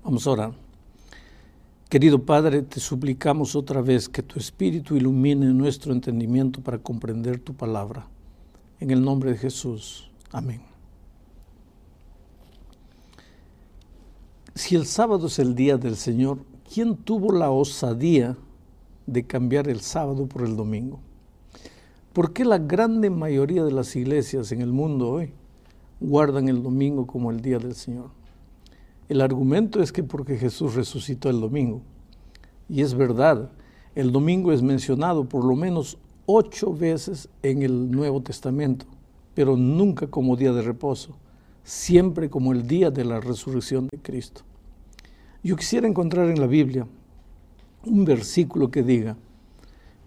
Vamos a orar. Querido Padre, te suplicamos otra vez que tu Espíritu ilumine nuestro entendimiento para comprender tu palabra. En el nombre de Jesús. Amén. Si el sábado es el día del Señor, ¿quién tuvo la osadía de cambiar el sábado por el domingo? ¿Por qué la grande mayoría de las iglesias en el mundo hoy guardan el domingo como el día del Señor? El argumento es que porque Jesús resucitó el domingo. Y es verdad, el domingo es mencionado por lo menos 8 veces en el Nuevo Testamento, pero nunca como día de reposo, siempre como el día de la resurrección de Cristo. Yo quisiera encontrar en la Biblia un versículo que diga,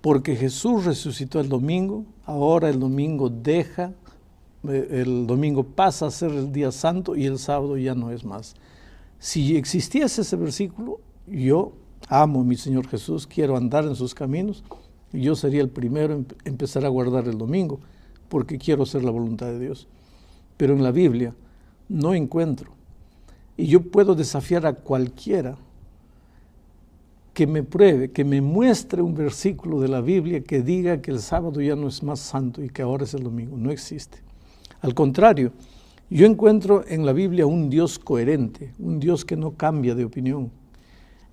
porque Jesús resucitó el domingo, ahora el domingo pasa a ser el día santo y el sábado ya no es más. Si existiese ese versículo, yo amo a mi Señor Jesús, quiero andar en sus caminos, y yo sería el primero en empezar a guardar el domingo, porque quiero hacer la voluntad de Dios. Pero en la Biblia no encuentro. Y yo puedo desafiar a cualquiera que me pruebe, que me muestre un versículo de la Biblia que diga que el sábado ya no es más santo y que ahora es el domingo. No existe. Al contrario, yo encuentro en la Biblia un Dios coherente, un Dios que no cambia de opinión.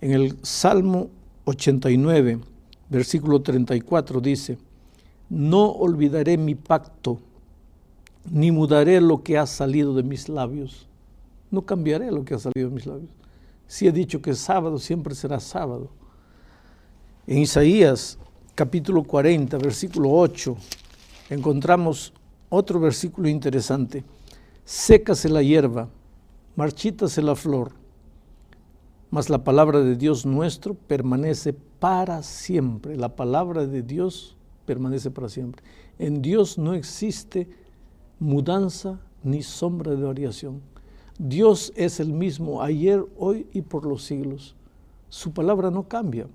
En el Salmo 89, versículo 34 dice, no olvidaré mi pacto, ni mudaré lo que ha salido de mis labios. No cambiaré lo que ha salido de mis labios. Si he dicho que es sábado, siempre será sábado. En Isaías, capítulo 40, versículo 8, encontramos otro versículo interesante. Sécase la hierba, marchítase la flor, mas la palabra de Dios nuestro permanece para siempre. La palabra de Dios permanece para siempre. En Dios no existe mudanza ni sombra de variación. Dios es el mismo ayer, hoy y por los siglos. Su palabra no cambia.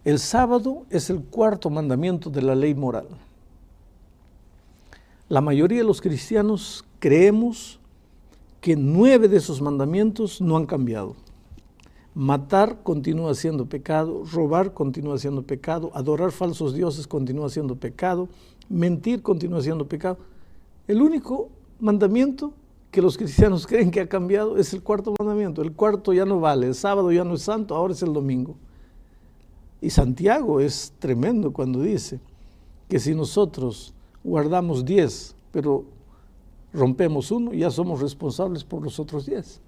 El sábado es el 4º mandamiento de la ley moral. La mayoría de los cristianos creemos que 9 de esos mandamientos no han cambiado. Matar continúa siendo pecado, robar continúa siendo pecado, adorar falsos dioses continúa siendo pecado, mentir continúa siendo pecado. El único mandamiento que los cristianos creen que ha cambiado es el 4º mandamiento. El 4º ya no vale, el sábado ya no es santo, ahora es el domingo. Y Santiago es tremendo cuando dice que si nosotros guardamos 10, pero rompemos 1, ya somos responsables por los otros 10.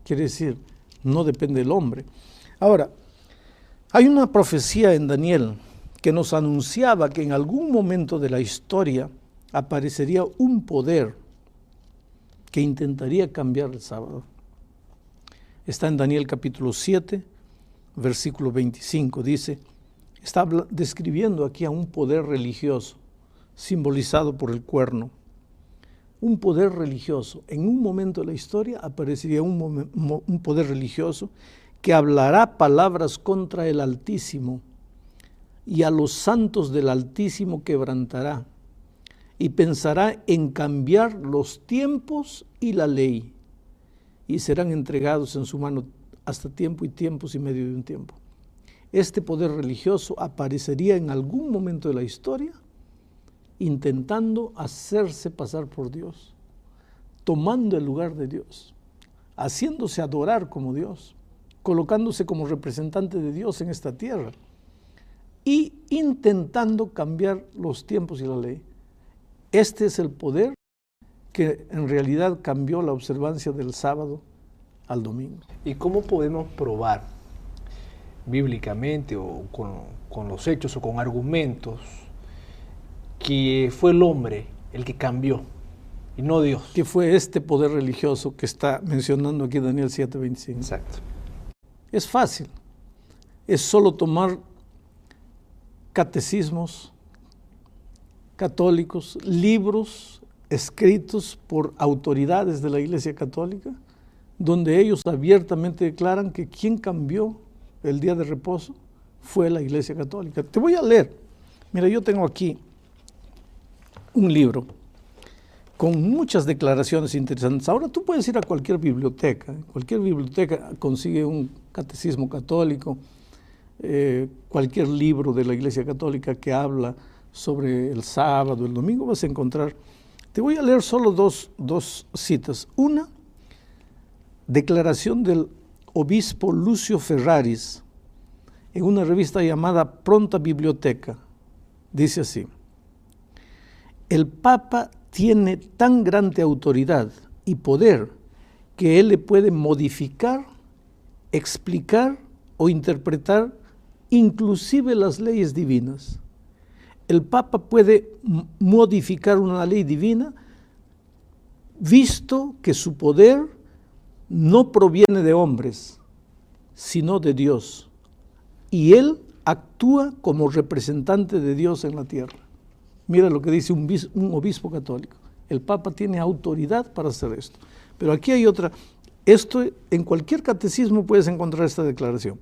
Quiere decir, no depende del hombre. Ahora, hay una profecía en Daniel que nos anunciaba que en algún momento de la historia aparecería un poder que intentaría cambiar el sábado. Está en Daniel capítulo 7, versículo 25, dice, está describiendo aquí a un poder religioso, simbolizado por el cuerno. Un poder religioso. En un momento de la historia aparecería un poder religioso que hablará palabras contra el Altísimo y a los santos del Altísimo quebrantará y pensará en cambiar los tiempos y la ley y serán entregados en su mano hasta tiempo y tiempos y medio de un tiempo. Este poder religioso aparecería en algún momento de la historia intentando hacerse pasar por Dios, tomando el lugar de Dios, haciéndose adorar como Dios, colocándose como representante de Dios en esta tierra y intentando cambiar los tiempos y la ley. Este es el poder que en realidad cambió la observancia del sábado al domingo. ¿Y cómo podemos probar bíblicamente o con los hechos o con argumentos que fue el hombre el que cambió y no Dios? Que fue este poder religioso que está mencionando aquí Daniel 7:25. Exacto. Es fácil. Es solo tomar catecismos católicos, libros escritos por autoridades de la Iglesia Católica, donde ellos abiertamente declaran que quien cambió el día de reposo fue la Iglesia Católica. Te voy a leer. Mira, yo tengo aquí un libro con muchas declaraciones interesantes. Ahora tú puedes ir a cualquier biblioteca consigue un catecismo católico, cualquier libro de la Iglesia Católica que habla sobre el sábado, el domingo, vas a encontrar. Te voy a leer solo dos citas. Una, declaración del obispo Lucio Ferraris en una revista llamada Pronta Biblioteca. Dice así: el Papa tiene tan grande autoridad y poder que él le puede modificar, explicar o interpretar inclusive las leyes divinas. El Papa puede modificar una ley divina visto que su poder no proviene de hombres, sino de Dios. Y él actúa como representante de Dios en la tierra. Mira lo que dice un obispo católico. El Papa tiene autoridad para hacer esto. Pero aquí hay otra. Esto, en cualquier catecismo puedes encontrar esta declaración.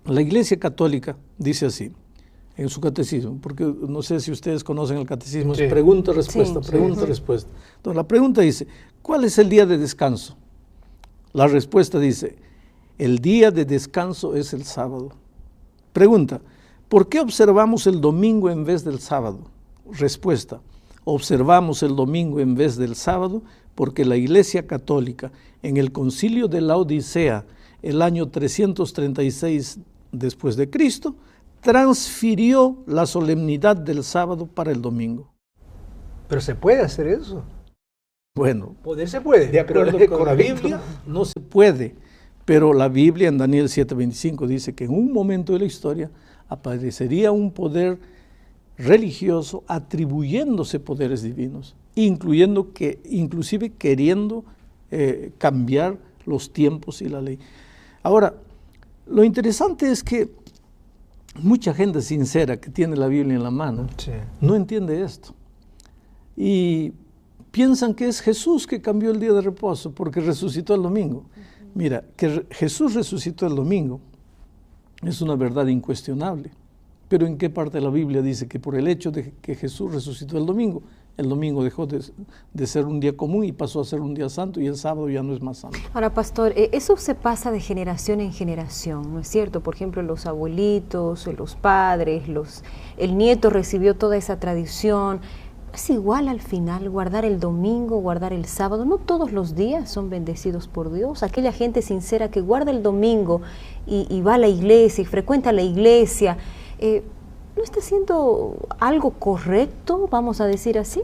La Iglesia Católica dice así, en su catecismo, porque no sé si ustedes conocen el catecismo, sí. Es pregunta-respuesta, sí, pregunta-respuesta. Entonces la pregunta dice, ¿cuál es el día de descanso? La respuesta dice, el día de descanso es el sábado. Pregunta, ¿por qué observamos el domingo en vez del sábado? Respuesta, observamos el domingo en vez del sábado porque la Iglesia Católica en el Concilio de la Odisea, el año 336 después de Cristo, transfirió la solemnidad del sábado para el domingo. ¿Pero se puede hacer eso? Bueno, poder se puede, de acuerdo con la Biblia. No se puede, pero la Biblia en Daniel 7:25 dice que en un momento de la historia aparecería un poder religioso atribuyéndose poderes divinos, inclusive queriendo cambiar los tiempos y la ley. Ahora, lo interesante es que mucha gente sincera que tiene la Biblia en la mano, sí, no entiende esto. Y piensan que es Jesús que cambió el día de reposo porque resucitó el domingo. Mira, que Jesús resucitó el domingo es una verdad incuestionable. Pero ¿en qué parte de la Biblia dice que por el hecho de que Jesús resucitó el domingo dejó de ser un día común y pasó a ser un día santo y el sábado ya no es más santo? Ahora, pastor, eso se pasa de generación en generación, ¿no es cierto? Por ejemplo, los abuelitos, los padres, el nieto recibió toda esa tradición. ¿Es igual al final guardar el domingo, guardar el sábado? No todos los días son bendecidos por Dios. Aquella gente sincera que guarda el domingo y va a la iglesia y frecuenta la iglesia, ¿no está haciendo algo correcto, vamos a decir así?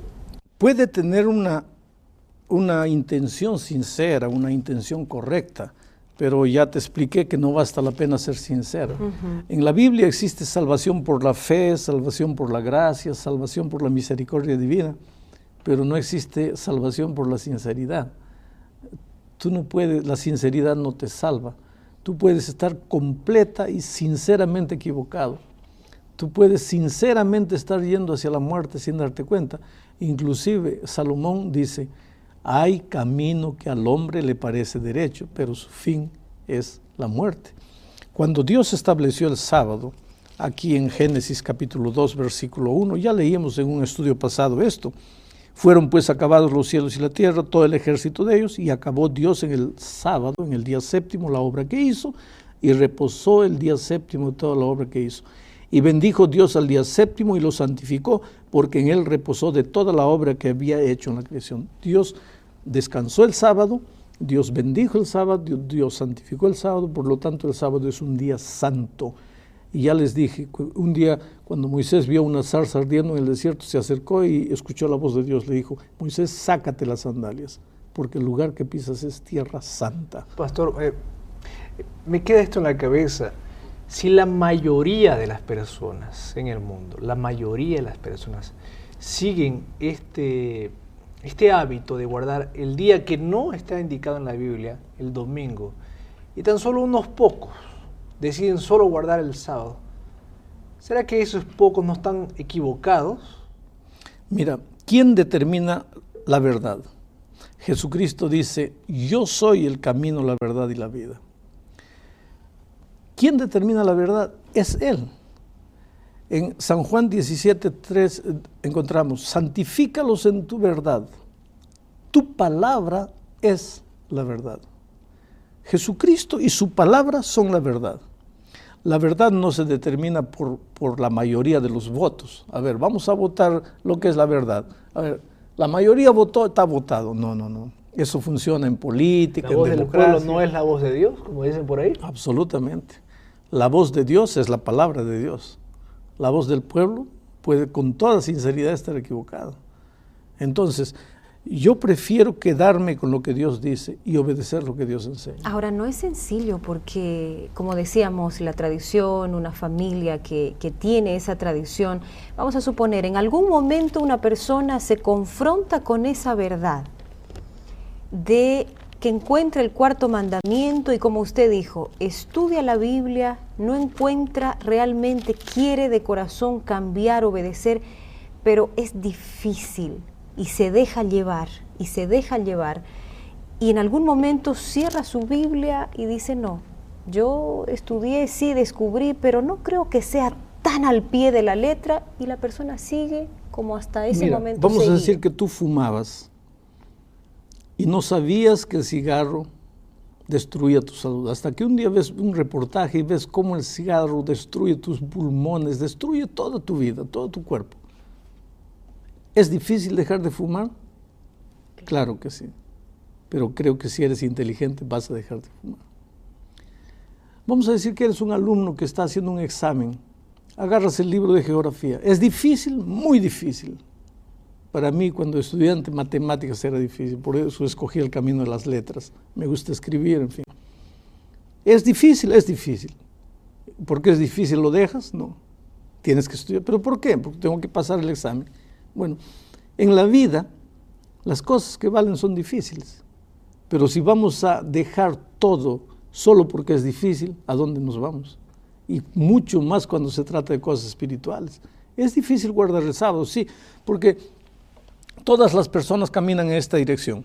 Puede tener una intención sincera, una intención correcta, pero ya te expliqué que no basta la pena ser sincero. En la Biblia existe salvación por la fe, salvación por la gracia, salvación por la misericordia divina, pero no existe salvación por la sinceridad. Tú no puedes, la sinceridad no te salva. Tú puedes estar completa y sinceramente equivocado. Tú puedes sinceramente estar yendo hacia la muerte sin darte cuenta. Inclusive Salomón dice, hay camino que al hombre le parece derecho, pero su fin es la muerte. Cuando Dios estableció el sábado, aquí en Génesis capítulo 2, versículo 1, ya leímos en un estudio pasado esto, fueron pues acabados los cielos y la tierra, todo el ejército de ellos, y acabó Dios en el sábado, en el día séptimo, la obra que hizo, y reposó el día séptimo de toda la obra que hizo. Y bendijo Dios al día séptimo y lo santificó, porque en él reposó de toda la obra que había hecho en la creación. Dios descansó el sábado, Dios bendijo el sábado, Dios santificó el sábado, por lo tanto el sábado es un día santo. Y ya les dije, un día cuando Moisés vio una zarza ardiendo en el desierto, se acercó y escuchó la voz de Dios, le dijo, Moisés, sácate las sandalias, porque el lugar que pisas es tierra santa. Pastor, me queda esto en la cabeza. Si la mayoría de las personas en el mundo, la mayoría de las personas siguen este hábito de guardar el día que no está indicado en la Biblia, el domingo, y tan solo unos pocos deciden solo guardar el sábado, ¿será que esos pocos no están equivocados? Mira, ¿quién determina la verdad? Jesucristo dice, yo soy el camino, la verdad y la vida. ¿Quién determina la verdad? Es Él. En San Juan 17:3 encontramos, santifícalos en tu verdad, tu palabra es la verdad. Jesucristo y su palabra son la verdad. La verdad no se determina por la mayoría de los votos. A ver, vamos a votar lo que es la verdad. A ver, la mayoría votó, está votado. No. Eso funciona en política, en democracia. ¿La voz del pueblo no es la voz de Dios, como dicen por ahí? Absolutamente. La voz de Dios es la palabra de Dios. La voz del pueblo puede con toda sinceridad estar equivocada. Entonces, yo prefiero quedarme con lo que Dios dice y obedecer lo que Dios enseña. Ahora, no es sencillo porque, como decíamos, la tradición, una familia que tiene esa tradición, vamos a suponer, en algún momento una persona se confronta con esa verdad de que encuentra el cuarto mandamiento y, como usted dijo, estudia la Biblia, no encuentra realmente, quiere de corazón cambiar, obedecer, pero es difícil y se deja llevar, y en algún momento cierra su Biblia y dice, no, yo estudié, sí, descubrí, pero no creo que sea tan al pie de la letra, y la persona sigue como hasta ese momento. Vamos a decir que tú fumabas y no sabías que el cigarro destruía tu salud, hasta que un día ves un reportaje y ves cómo el cigarro destruye tus pulmones, destruye toda tu vida, todo tu cuerpo. ¿Es difícil dejar de fumar? Claro que sí, pero creo que si eres inteligente vas a dejar de fumar. Vamos a decir que eres un alumno que está haciendo un examen, agarras el libro de geografía. ¿Es difícil? Muy difícil. Para mí, cuando estudiante, matemáticas era difícil, por eso escogí el camino de las letras. Me gusta escribir, en fin. ¿Es difícil? Es difícil. ¿Por qué es difícil? ¿Lo dejas? No. Tienes que estudiar. ¿Pero por qué? Porque tengo que pasar el examen. Bueno, en la vida, las cosas que valen son difíciles. Pero si vamos a dejar todo solo porque es difícil, ¿a dónde nos vamos? Y mucho más cuando se trata de cosas espirituales. Es difícil guardar el sábado, sí, porque todas las personas caminan en esta dirección.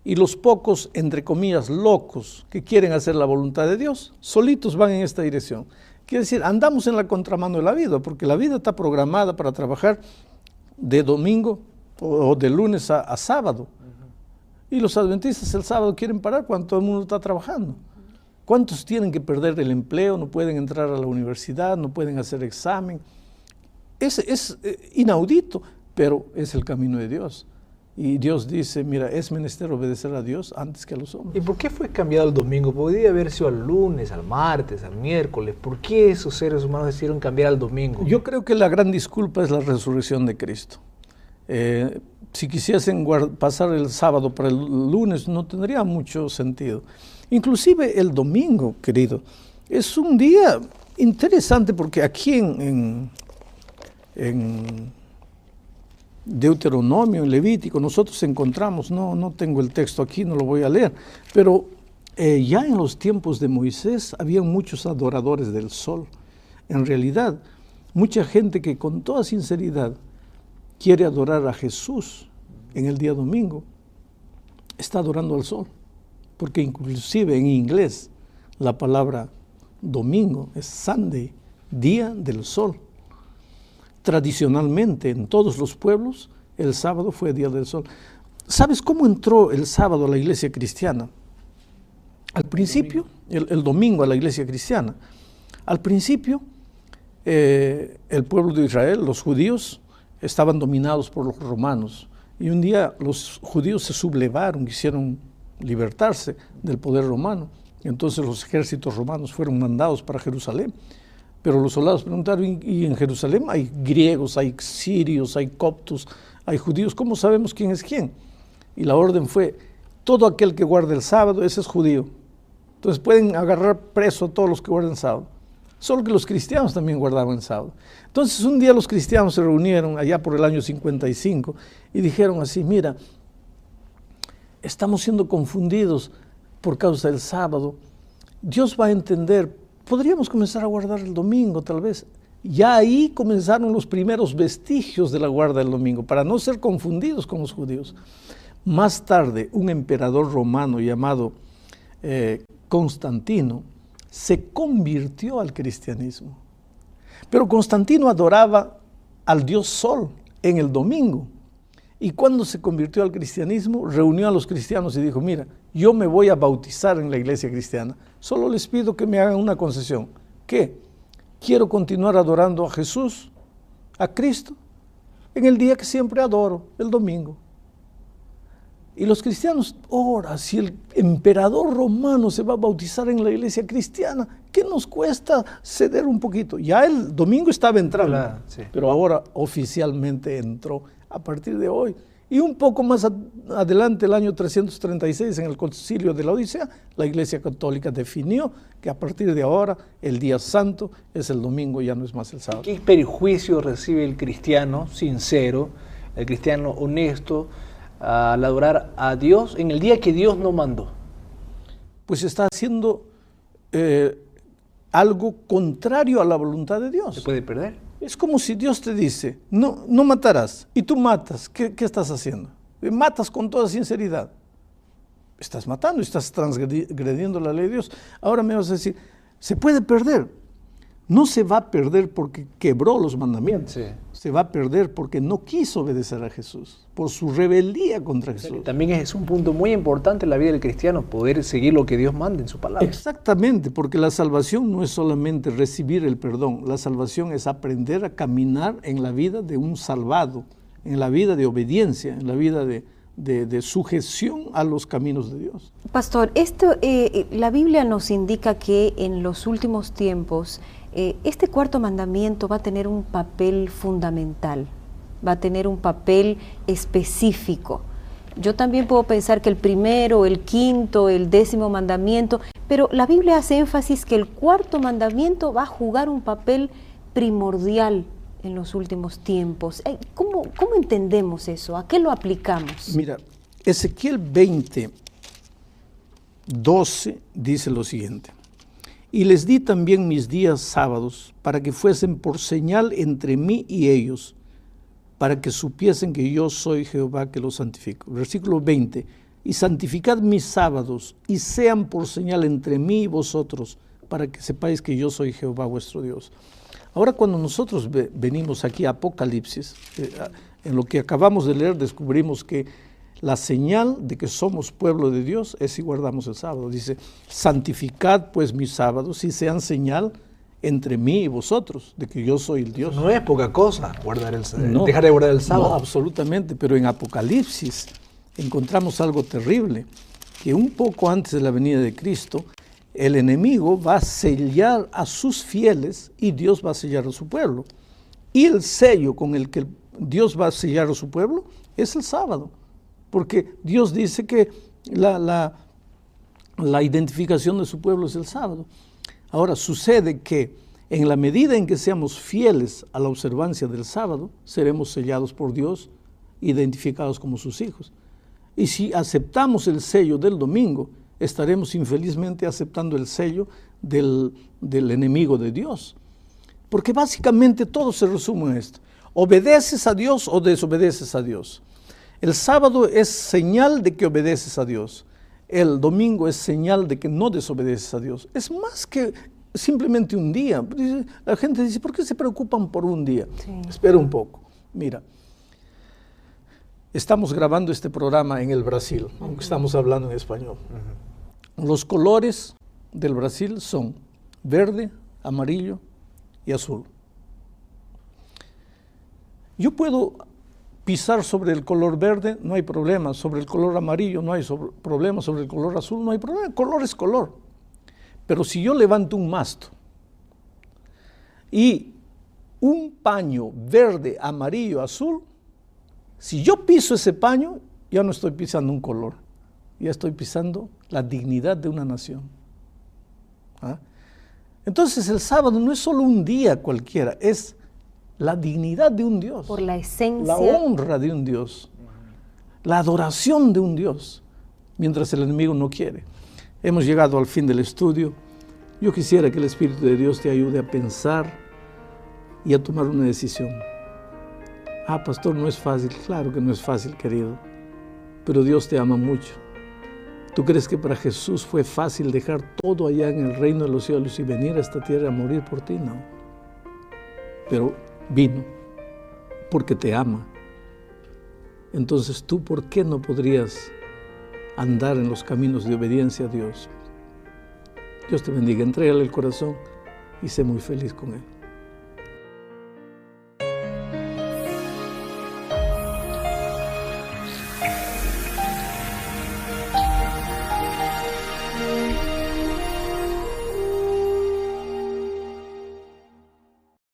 Y los pocos, entre comillas, locos que quieren hacer la voluntad de Dios, solitos van en esta dirección. Quiere decir, andamos en la contramano de la vida, porque la vida está programada para trabajar de domingo o de lunes a sábado. Y los adventistas el sábado quieren parar cuando todo el mundo está trabajando. ¿Cuántos tienen que perder el empleo? No pueden entrar a la universidad, no pueden hacer examen. Es inaudito, pero es el camino de Dios. Y Dios dice, mira, es menester obedecer a Dios antes que a los hombres. ¿Y por qué fue cambiado el domingo? Podría haber sido al lunes, al martes, al miércoles. ¿Por qué esos seres humanos decidieron cambiar al domingo? Yo creo que la gran disculpa es la resurrección de Cristo. Si quisiesen pasar el sábado para el lunes, no tendría mucho sentido. Inclusive el domingo, querido, es un día interesante porque aquí en Deuteronomio, en Levítico, nosotros encontramos, no tengo el texto aquí, no lo voy a leer, pero ya en los tiempos de Moisés había muchos adoradores del sol. En realidad, mucha gente que con toda sinceridad quiere adorar a Jesús en el día domingo, está adorando al sol, porque inclusive en inglés la palabra domingo es Sunday, día del sol. Tradicionalmente en todos los pueblos el sábado fue día del sol. ¿Sabes cómo entró el sábado a la iglesia cristiana? Al principio, el domingo a la iglesia cristiana. Al principio, el pueblo de Israel, los judíos, estaban dominados por los romanos. Y un día los judíos se sublevaron, quisieron libertarse del poder romano. Y entonces los ejércitos romanos fueron mandados para Jerusalén. Pero los soldados preguntaron, ¿y en Jerusalén hay griegos, hay sirios, hay coptos, hay judíos? ¿Cómo sabemos quién es quién? Y la orden fue, todo aquel que guarde el sábado, ese es judío. Entonces pueden agarrar preso a todos los que guarden sábado. Solo que los cristianos también guardaban el sábado. Entonces un día los cristianos se reunieron allá por el año 55 y dijeron así, mira, estamos siendo confundidos por causa del sábado. Dios va a entender, podríamos comenzar a guardar el domingo tal vez. Ya ahí comenzaron los primeros vestigios de la guarda del domingo, para no ser confundidos con los judíos. Más tarde, un emperador romano llamado Constantino se convirtió al cristianismo. Pero Constantino adoraba al dios Sol en el domingo. Y cuando se convirtió al cristianismo, reunió a los cristianos y dijo, mira, yo me voy a bautizar en la iglesia cristiana. Solo les pido que me hagan una concesión. ¿Qué? Quiero continuar adorando a Jesús, a Cristo, en el día que siempre adoro, el domingo. Y los cristianos, ahora, si el emperador romano se va a bautizar en la iglesia cristiana, ¿qué nos cuesta ceder un poquito? Ya el domingo estaba entrando, Claro, sí. pero ahora oficialmente entró a partir de hoy. Y un poco más adelante, el año 336, en el concilio de la Odisea, la Iglesia Católica definió que a partir de ahora el día santo es el domingo, ya no es más el sábado. ¿Qué perjuicio recibe el cristiano sincero, el cristiano honesto, al adorar a Dios en el día que Dios no mandó? Pues está haciendo algo contrario a la voluntad de Dios. ¿Se puede perder? Es como si Dios te dice, no matarás, y tú matas. ¿Qué estás haciendo? Matas con toda sinceridad. Estás matando, estás transgrediendo la ley de Dios. Ahora me vas a decir, ¿se puede perder? No se va a perder porque quebró los mandamientos. Sí. Se va a perder porque no quiso obedecer a Jesús, por su rebeldía contra Jesús. También es un punto muy importante en la vida del cristiano, poder seguir lo que Dios manda en su palabra. Exactamente, porque la salvación no es solamente recibir el perdón, la salvación es aprender a caminar en la vida de un salvado, en la vida de obediencia, en la vida de sujeción a los caminos de Dios. Pastor, la Biblia nos indica que en los últimos tiempos este cuarto mandamiento va a tener un papel fundamental, va a tener un papel específico. Yo también puedo pensar que el primero, el quinto, el 10º mandamiento, pero la Biblia hace énfasis que el cuarto mandamiento va a jugar un papel primordial en los últimos tiempos. ¿Cómo entendemos eso? ¿A qué lo aplicamos? Mira, Ezequiel 20:12 dice lo siguiente: y les di también mis días sábados para que fuesen por señal entre mí y ellos, para que supiesen que yo soy Jehová que los santifico. Versículo 20, y santificad mis sábados y sean por señal entre mí y vosotros, para que sepáis que yo soy Jehová vuestro Dios. Ahora, cuando nosotros venimos aquí a Apocalipsis, en lo que acabamos de leer descubrimos que la señal de que somos pueblo de Dios es si guardamos el sábado. Dice, santificad pues mis sábados y sean señal entre mí y vosotros, de que yo soy el Dios. No es poca cosa dejar de guardar el sábado. No, absolutamente, pero en Apocalipsis encontramos algo terrible, que un poco antes de la venida de Cristo, el enemigo va a sellar a sus fieles y Dios va a sellar a su pueblo. Y el sello con el que Dios va a sellar a su pueblo es el sábado. Porque Dios dice que la identificación de su pueblo es el sábado. Ahora, sucede que en la medida en que seamos fieles a la observancia del sábado, seremos sellados por Dios, identificados como sus hijos. Y si aceptamos el sello del domingo, estaremos infelizmente aceptando el sello del enemigo de Dios. Porque básicamente todo se resume en esto. ¿Obedeces a Dios o desobedeces a Dios? El sábado es señal de que obedeces a Dios. El domingo es señal de que no desobedeces a Dios. Es más que simplemente un día. La gente dice, ¿por qué se preocupan por un día? Sí. Espera un poco. Mira, estamos grabando este programa en el Brasil, aunque estamos hablando en español. Los colores del Brasil son verde, amarillo y azul. Yo puedo pisar sobre el color verde, no hay problema. Sobre el color amarillo no hay problema. Sobre el color azul no hay problema. El color es color. Pero si yo levanto un masto y un paño verde, amarillo, azul, si yo piso ese paño, ya no estoy pisando un color. Ya estoy pisando la dignidad de una nación. ¿Ah? Entonces el sábado no es solo un día cualquiera, es la dignidad de un Dios. Por la esencia. La honra de un Dios. La adoración de un Dios. Mientras el enemigo no quiere. Hemos llegado al fin del estudio. Yo quisiera que el Espíritu de Dios te ayude a pensar y a tomar una decisión. Ah, pastor, no es fácil. Claro que no es fácil, querido. Pero Dios te ama mucho. ¿Tú crees que para Jesús fue fácil dejar todo allá en el reino de los cielos y venir a esta tierra a morir por ti? No. pero vino porque te ama. Entonces, ¿tú por qué no podrías andar en los caminos de obediencia a Dios? Dios te bendiga, entrégale el corazón y sé muy feliz con Él.